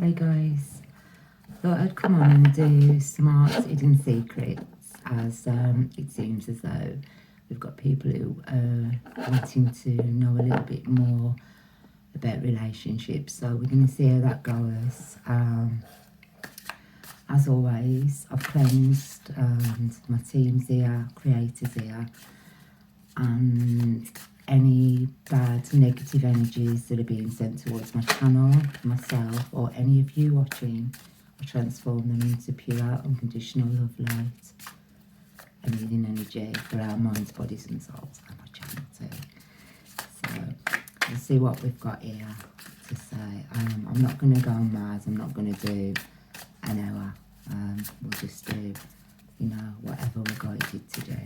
Hey guys, thought I'd come on and do smart hidden secrets, as it seems as though we've got people who are wanting to know a little bit more about relationships, so we're going to see how that goes. As always, I've cleansed and my team's here, creators here, and any bad negative energies that are being sent towards my channel, myself, or any of you watching, I transform them into pure, unconditional love, light, and healing energy for our minds, bodies and souls, and my channel too. So, we'll see what we've got here to say. I'm not going to go mad, I'm not going to do an hour. We'll just do, you know, whatever we're guided to do.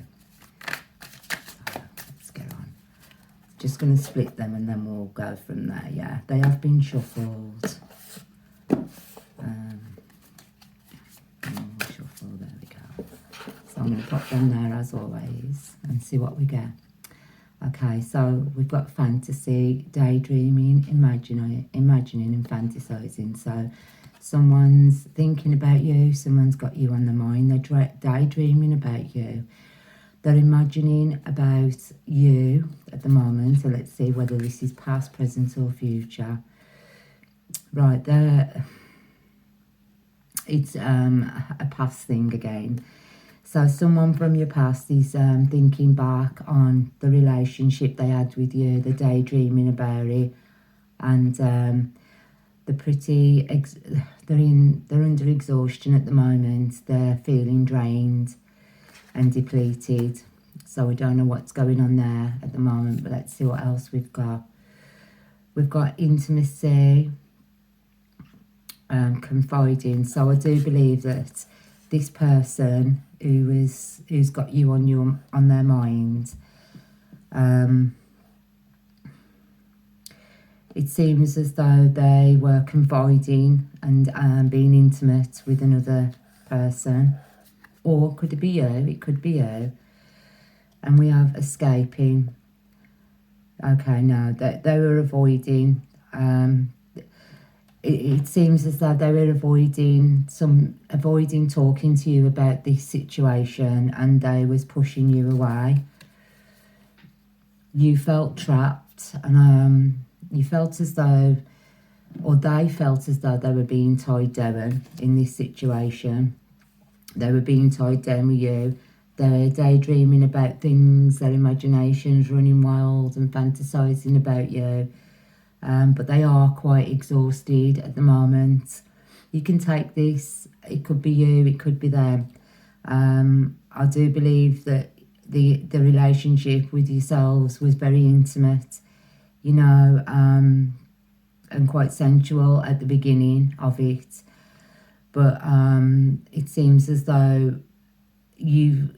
Just going to split them and then we'll go from there. Yeah, they have been shuffled. Shuffle, there we go. So I'm going to pop them there as always and see what we get. Okay, so we've got fantasy, daydreaming, imagining and fantasizing. So someone's thinking about you, someone's got you on the mind, they're daydreaming about you. They're imagining about you at the moment. So let's see whether this is past, present or future. Right, there. It's a past thing again. So someone from your past is thinking back on the relationship they had with you. They're daydreaming about it. And they're pretty, they're under exhaustion at the moment. They're feeling drained and depleted, so we don't know what's going on there at the moment, but let's see what else we've got. We've got intimacy, confiding. So I do believe that this person who's got you on their mind, it seems as though they were confiding and being intimate with another person. Or could it be you? It could be you. And we have escaping. Okay, no, they were avoiding. It seems as though they were avoiding talking to you about this situation, and they was pushing you away. You felt trapped, and you felt as though, or they felt as though they were being tied down in this situation. They were being tied down with you. They're daydreaming about things, their imagination's running wild and fantasizing about you. But they are quite exhausted at the moment. You can take this, it could be you, it could be them. I do believe that the relationship with yourselves was very intimate, you know, and quite sensual at the beginning of it. But it seems as though you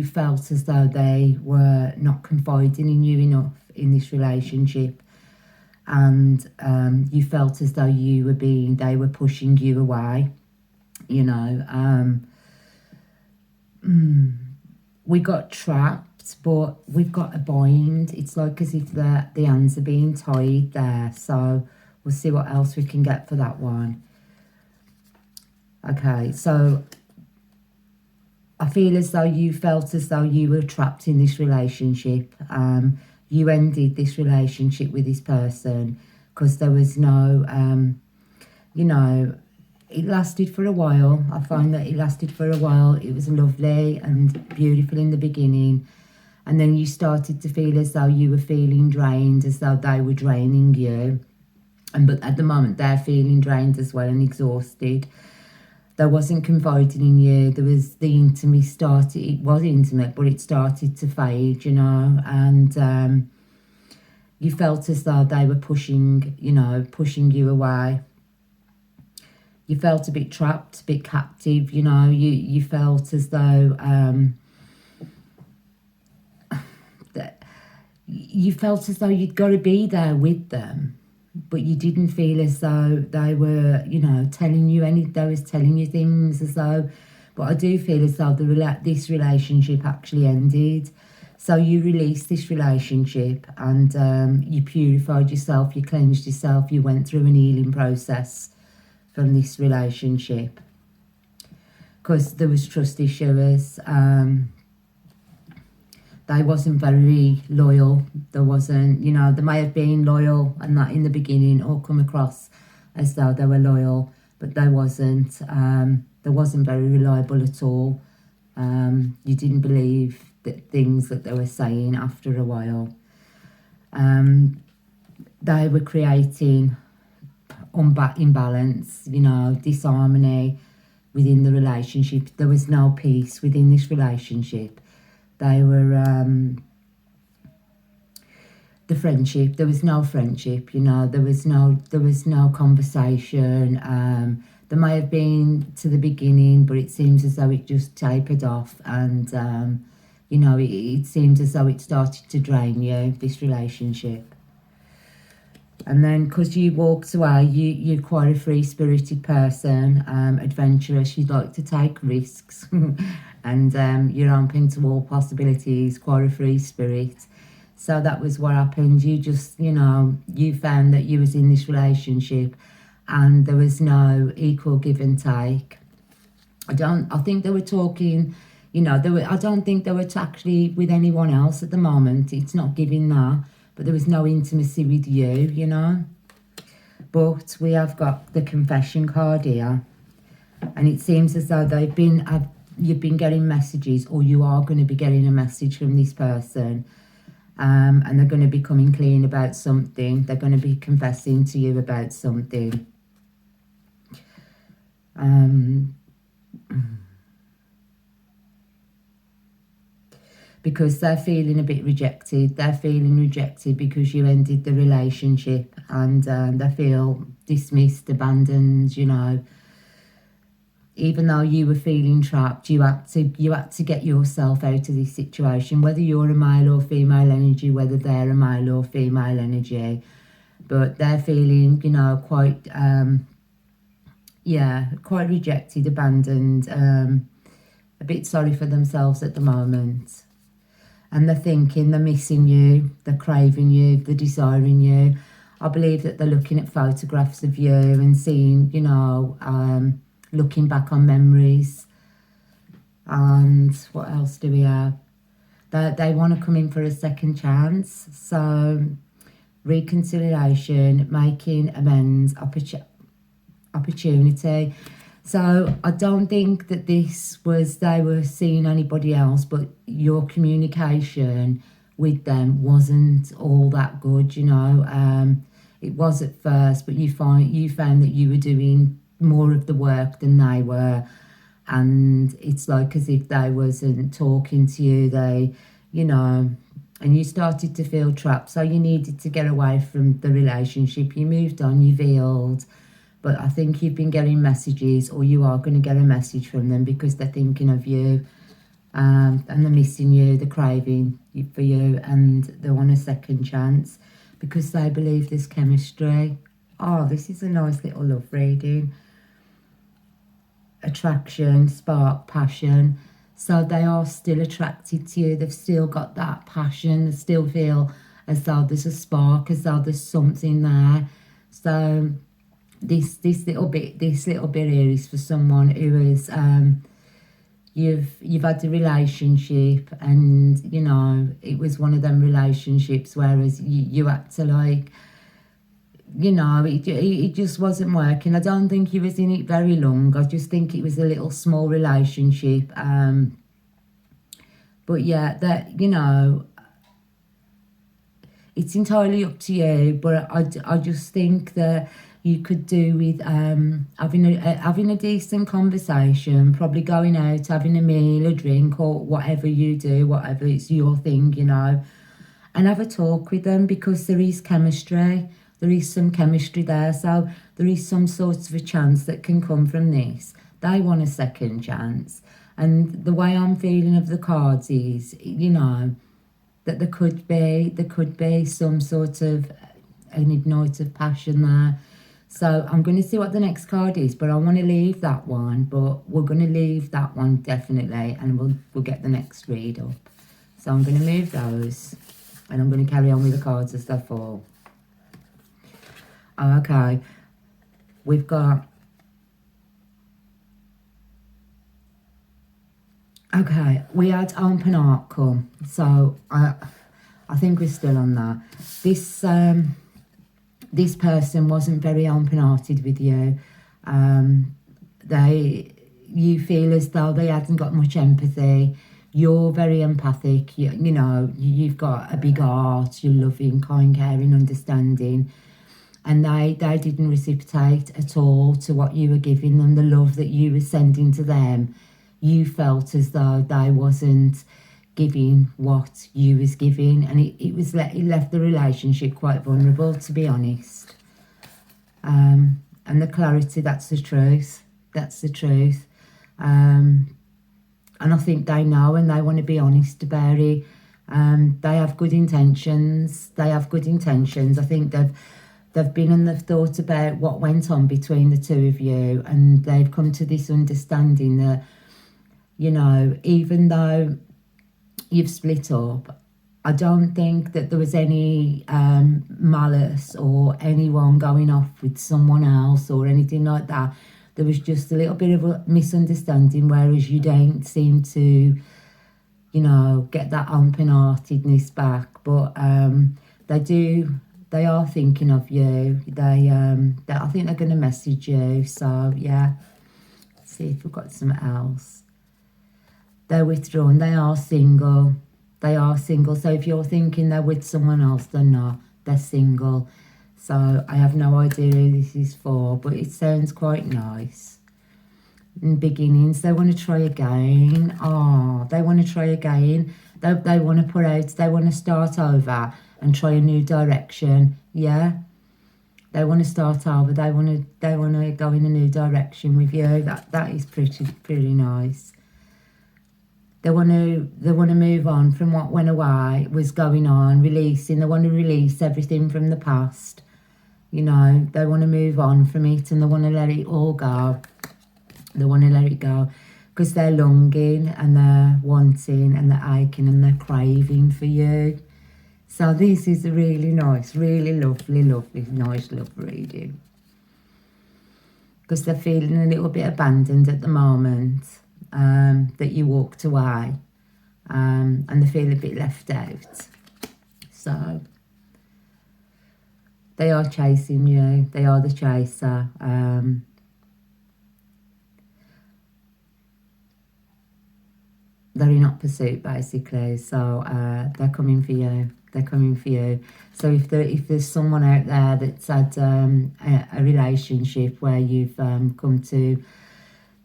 felt as though they were not confiding in you enough in this relationship, and you felt as though they were pushing you away. You know, we got trapped, but we've got a bind. It's like as if the hands are being tied there. So we'll see what else we can get for that one. Okay, so I feel as though you felt as though you were trapped in this relationship. You ended this relationship with this person because there was no, you know, it lasted for a while. I find that it lasted for a while. It was lovely and beautiful in the beginning. And then you started to feel as though you were feeling drained, as though they were draining you. But at the moment, they're feeling drained as well and exhausted. There wasn't confiding in you. There was the intimacy started. It was intimate, but it started to fade, you know. And you felt as though they were pushing you away. You felt a bit trapped, a bit captive, you know. You felt as though you felt as though you'd got to be there with them. But you didn't feel as though they were, you know, telling you they was telling you things as though. But I do feel as though this relationship actually ended. So you released this relationship, and you purified yourself, you cleansed yourself, you went through an healing process from this relationship. Because there was trust issues. They wasn't very loyal. There wasn't, you know, they may have been loyal and that in the beginning, or come across as though they were loyal, but they wasn't. They wasn't very reliable at all. You didn't believe the things that they were saying after a while. They were creating imbalance, you know, disharmony within the relationship. There was no peace within this relationship. They were the friendship. There was no friendship. You know, there was no conversation. There may have been to the beginning, but it seems as though it just tapered off, and you know, it seems as though it started to drain you, this relationship. And then, because you walked away, you're quite a free-spirited person, adventurous. You'd like to take risks, and you're open to all possibilities. Quite a free spirit. So that was what happened. You just, you know, you found that you was in this relationship, and there was no equal give and take. I think they were talking. You know, I don't think they were actually with anyone else at the moment. It's not giving that. But there was no intimacy with you know. But we have got the confession card here. And it seems as though you've been getting messages, or you are going to be getting a message from this person. And they're going to be coming clean about something. They're going to be confessing to you about something. Because they're feeling a bit rejected. They're feeling rejected because you ended the relationship, and they feel dismissed, abandoned, you know. Even though you were feeling trapped, you had to get yourself out of this situation, whether you're a male or female energy, whether they're a male or female energy. But they're feeling, you know, quite rejected, abandoned, a bit sorry for themselves at the moment. And they're thinking, they're missing you, they're craving you, they're desiring you. I believe that they're looking at photographs of you and seeing, you know, looking back on memories. And what else do we have? They want to come in for a second chance. So reconciliation, making amends, opportunity. So I don't think that they were seeing anybody else, but your communication with them wasn't all that good, you know. It was at first, but you found that you were doing more of the work than they were, and it's like as if they wasn't talking to you, they, you know, and you started to feel trapped. So you needed to get away from the relationship. You moved on, you healed. But I think you've been getting messages, or you are going to get a message from them, because they're thinking of you, and they're missing you, they're craving for you, and they want a second chance because they believe there's chemistry. Oh, this is a nice little love reading. Attraction, spark, passion. So they are still attracted to you. They've still got that passion. They still feel as though there's a spark, as though there's something there. So this little bit here is for someone who is you've had a relationship, and you know it was one of them relationships whereas you had to, like, you know, it just wasn't working. I don't think you was in it very long. I just think it was a little small relationship. But yeah, that, you know, it's entirely up to you. But I just think that you could do with having a decent conversation, probably going out, having a meal, a drink, or whatever you do, whatever it's your thing, you know, and have a talk with them, because there is chemistry. There is some chemistry there, so there is some sort of a chance that can come from this. They want a second chance. And the way I'm feeling of the cards is, you know, that there could be some sort of an ignite of passion there. So I'm going to see what the next card is, but I want to leave that one. But we're going to leave that one definitely, and we'll get the next read up. So I'm going to move those, and I'm going to carry on with the cards as they fall. Okay, we've got... Okay, we had open heart come, so I think we're still on that. This person wasn't very open-hearted with you. You feel as though they hadn't got much empathy. You're very empathic. You know, you've got a big heart. You're loving, kind, caring, understanding. And they didn't reciprocate at all to what you were giving them, the love that you were sending to them. You felt as though they wasn't giving what you was giving, and it left the relationship quite vulnerable, to be honest. And the clarity, that's the truth. That's the truth. And I think they know, and they want to be honest about it. They have good intentions. I think they've been and they've thought about what went on between the two of you, and they've come to this understanding that, you know, even though you've split up, I don't think that there was any malice or anyone going off with someone else or anything like that. There was just a little bit of a misunderstanding, whereas you don't seem to, you know, get that open-heartedness back. But they are thinking of you. I think they're going to message you. So, yeah. Let's see if we've got something else. They're withdrawn. They are single. So if you're thinking they're with someone else, they're not. They're single. So I have no idea who this is for, but it sounds quite nice. In beginnings, they want to try again. Oh, they want to try again. They want to put out, they want to start over and try a new direction. Yeah. They want to start over. They want to go in a new direction with you. That is pretty nice. They want to move on from what went away, was going on, releasing. They want to release everything from the past. You know, they want to move on from it, and they want to let it all go. They want to let it go because they're longing and they're wanting and they're aching and they're craving for you. So this is a really nice, really lovely, nice love reading. Because they're feeling a little bit abandoned at the moment. That you walked away, and they feel a bit left out. So they are chasing you. They are the chaser. They're in hot pursuit, basically. So they're coming for you. They're coming for you. So if there's someone out there that's had a relationship where you've come to,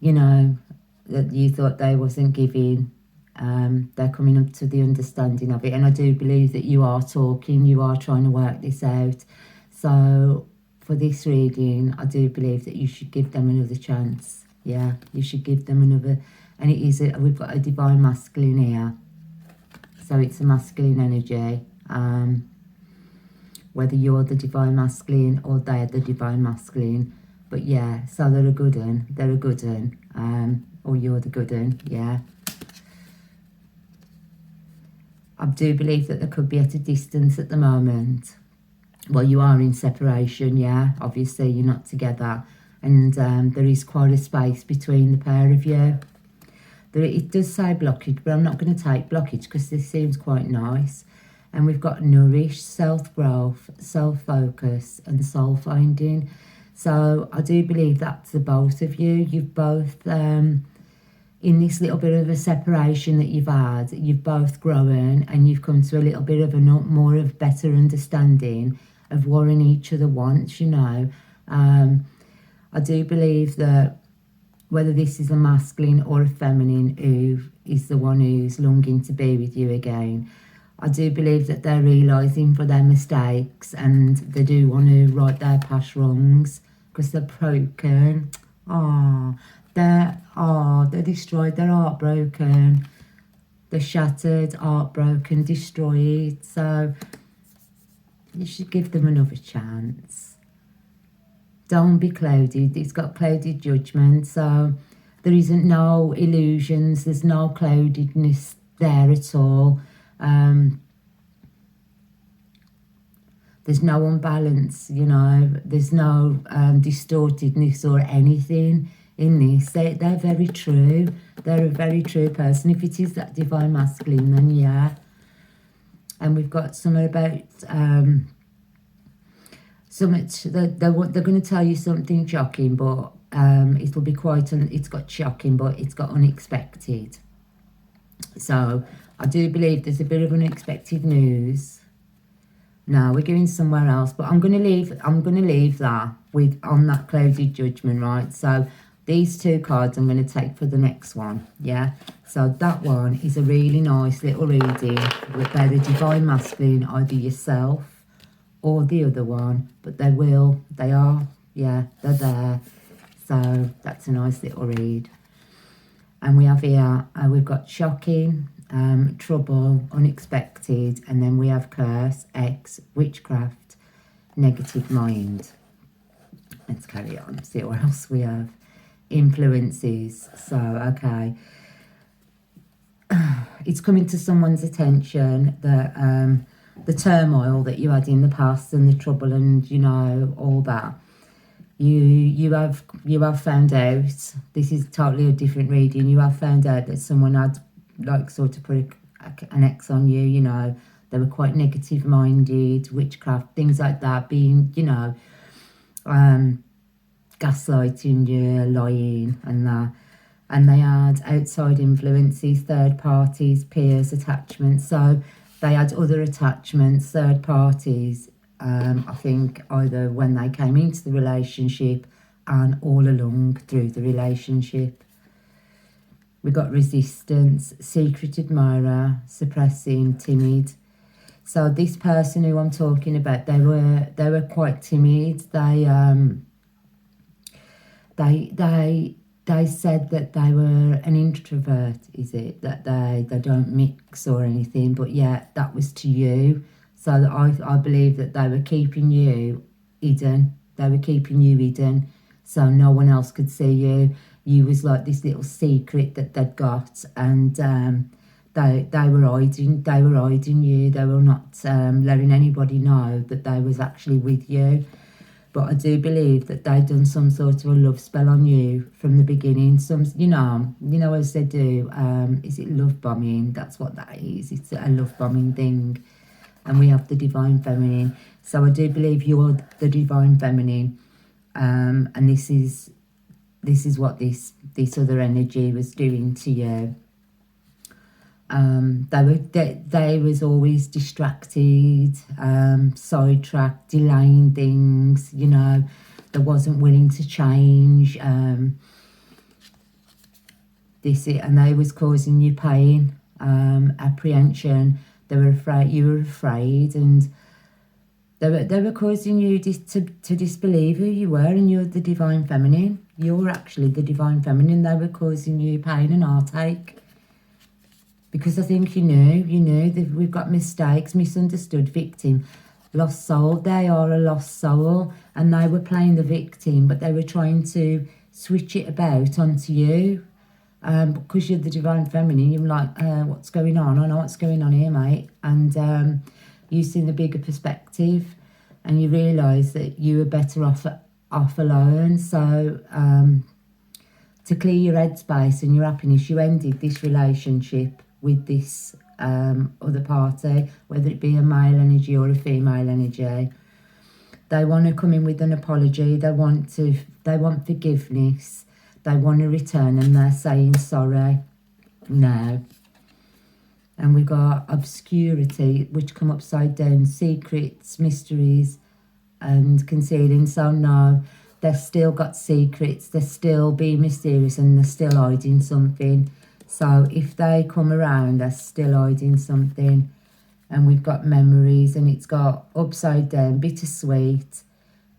you know, that you thought they wasn't giving, they're coming up to the understanding of it. And I do believe that you are talking, you are trying to work this out. So for this reading, I do believe that you should give them another chance. Yeah, you should give them another. And it is, we've got a divine masculine here. So it's a masculine energy. Whether you're the divine masculine or they're the divine masculine. But yeah, so they're a good one. They're a good one. Or you're the good one, yeah. I do believe that they could be at a distance at the moment. Well, you are in separation, yeah. Obviously, you're not together. And there is quite a space between the pair of you. It does say blockage, but I'm not going to take blockage because this seems quite nice. And we've got nourish, self-growth, self-focus and soul-finding. So I do believe that's the both of you. You've both... in this little bit of a separation that you've had, you've both grown and you've come to a little bit of a more of better understanding of what each other wants, you know. I do believe that whether this is a masculine or a feminine who is the one who's longing to be with you again, I do believe that they're realising for their mistakes and they do want to right their past wrongs because they're broken. They're destroyed, they're heartbroken, they're shattered, heartbroken, destroyed. So you should give them another chance. Don't be clouded. It's got clouded judgment, so there isn't no illusions, there's no cloudedness there at all. There's no unbalance, you know, there's no distortedness or anything in this. They're very true. They're a very true person. If it is that divine masculine, then yeah. And we've got something about they're going to tell you something shocking, but it'll be it's got shocking, but it's got unexpected. So I do believe there's a bit of unexpected news. Now we're going somewhere else, but I'm gonna leave that with on that clouded judgment, right? So these two cards I'm gonna take for the next one, yeah. So that one is a really nice little reading about the divine masculine, either yourself or the other one, but they're there. So that's a nice little read. And we have here, we've got shocking, trouble, unexpected, and then we have curse, X, witchcraft, negative mind. Let's carry on, see what else we have. Influences. So, okay. It's coming to someone's attention that the turmoil that you had in the past and the trouble and, you know, all that. You have found out, this is totally a different reading, you have found out that someone had like sort of put an X on you, you know, they were quite negative minded, witchcraft, things like that, being, you know, gaslighting you, lying and that. And they had outside influences, third parties, peers, attachments. So they had other attachments, third parties, I think either when they came into the relationship and all along through the relationship. We got resistance, secret admirer, suppressing, timid. So this person who I'm talking about, they were quite timid. They said that they were an introvert, is it? That they don't mix or anything, but yeah, that was to you. So I believe that they were keeping you hidden. They were keeping you hidden, so no one else could see you. You was like this little secret that they'd got, and they were hiding. They were hiding you. They were not letting anybody know that they was actually with you. But I do believe that they'd done some sort of a love spell on you from the beginning. Some, you know as they do. Is it love bombing? That's what that is. It's a love bombing thing. And we have the divine feminine. So I do believe you're the divine feminine, and this is what this other energy was doing to you. They was always distracted, sidetracked, delaying things. You know, they wasn't willing to change. And they was causing you pain, apprehension. They were afraid. You were afraid, and they were causing you to disbelieve who you were, and you're the divine feminine. You're actually the divine feminine. They were causing you pain and heartache because I think you knew that we've got mistakes, misunderstood, victim, lost soul. They are a lost soul, and they were playing the victim, but they were trying to switch it about onto you. Because you're the divine feminine, you're like, what's going on? I know what's going on here, mate. And you see the bigger perspective, and you realise that you were better off alone. So to clear your headspace and your happiness, you ended this relationship with this other party, whether it be a male energy or a female energy. They want to come in with an apology. They want forgiveness. They want to return, and they're saying sorry now. And we've got obscurity, which come upside down, secrets, mysteries, and concealing. So no, they've still got secrets. They're still being mysterious, and they're still hiding something. So if they come around, they're still hiding something. And we've got memories, and it's got upside down, bittersweet,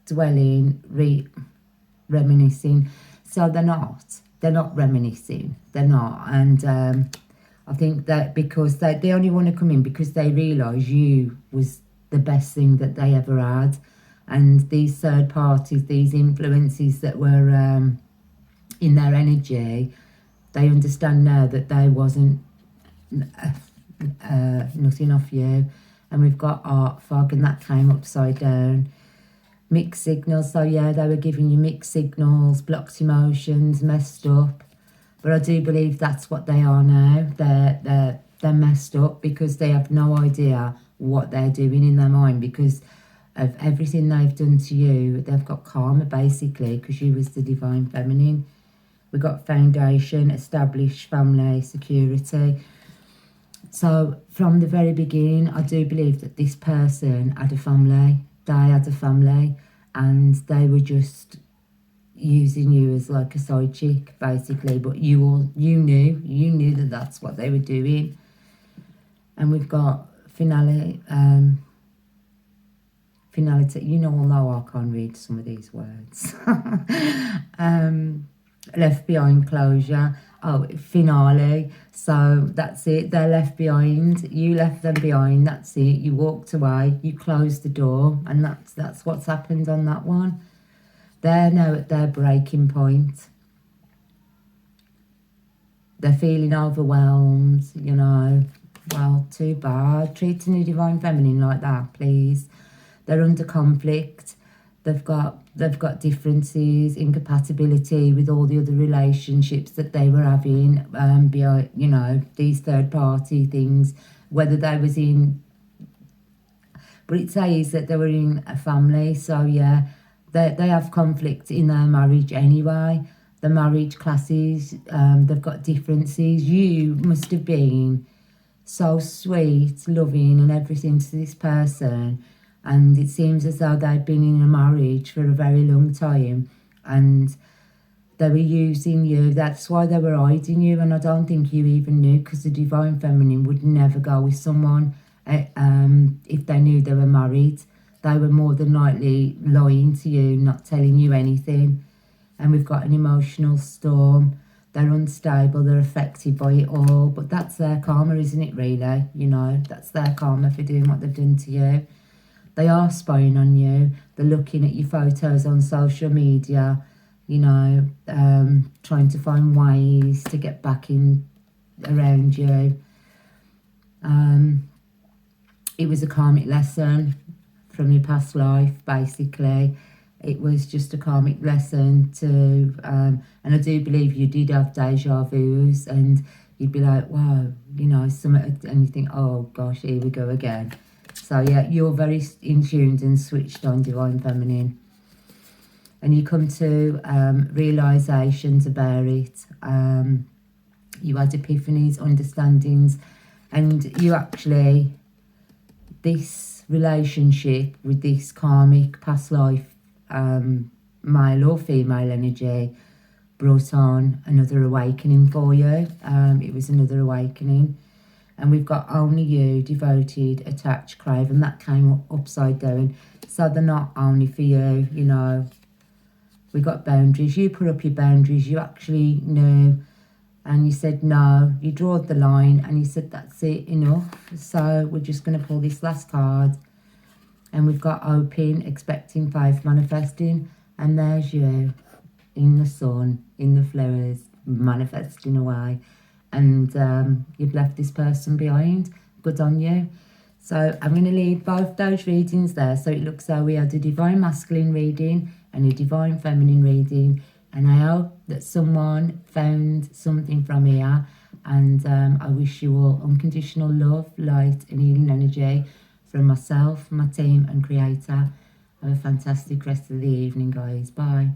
dwelling, reminiscing. So they're not reminiscing, they're not. And I think that because they only want to come in because they realise you was the best thing that they ever had. And these third parties, these influences that were in their energy, they understand now that they wasn't nothing off you. And we've got art fog, and that came upside down. Mixed signals, so yeah, they were giving you mixed signals, blocked emotions, messed up. But I do believe that's what they are now. They're messed up because they have no idea what they're doing in their mind because of everything they've done to you. They've got karma, basically, because you was the divine feminine. We got foundation, established family, security. So from the very beginning, I do believe that this person had a family. They had a family, and they were just using you as like a side chick, basically. But you knew that that's what they were doing. And we've got finality. You know, although I can't read some of these words. Left behind, closure. Oh, finale. So that's it. They're left behind. You left them behind. That's it. You walked away. You closed the door, and that's what's happened on that one. They're now at their breaking point. They're feeling overwhelmed. You know, well, too bad. Treating the divine feminine like that, please. They're under conflict. They've got differences, incompatibility with all the other relationships that they were having, beyond, you know, these third party things, whether they was in, but it says that they were in a family, so yeah, they have conflict in their marriage anyway. The marriage classes, they've got differences. You must have been so sweet, loving and everything to this person, and it seems as though they'd been in a marriage for a very long time, and they were using you. That's why they were hiding you, and I don't think you even knew, because the divine feminine would never go with someone if they knew they were married. They were more than likely lying to you, not telling you anything. And we've got an emotional storm. They're unstable, they're affected by it all, but that's their karma, isn't it, really? You know, that's their karma for doing what they've done to you. They are spying on you. They're looking at your photos on social media, you know, trying to find ways to get back in around you. It was a karmic lesson from your past life, basically. It was just a karmic lesson to, and I do believe you did have deja vus, and you'd be like, wow, you know, and you think, oh gosh, here we go again. So yeah, you're very in tuned and switched on, divine feminine. And you come to realizations about it. You had epiphanies, understandings, and you actually, this relationship with this karmic past life male or female energy brought on another awakening for you. It was another awakening. And we've got only you, devoted, attached, craven. That came upside down. So they're not only for you, you know. We got boundaries. You put up your boundaries. You actually knew. And you said no. You drew the line. And you said, that's it, enough. So we're just going to pull this last card. And we've got open, expecting, faith, manifesting. And there's you in the sun, in the flowers, manifesting away. And you've left this person behind. Good on you. So I'm going to leave both those readings there. So it looks like we had a divine masculine reading and a divine feminine reading. And I hope that someone found something from here. And I wish you all unconditional love, light and healing energy from myself, my team and creator. Have a fantastic rest of the evening, guys. Bye.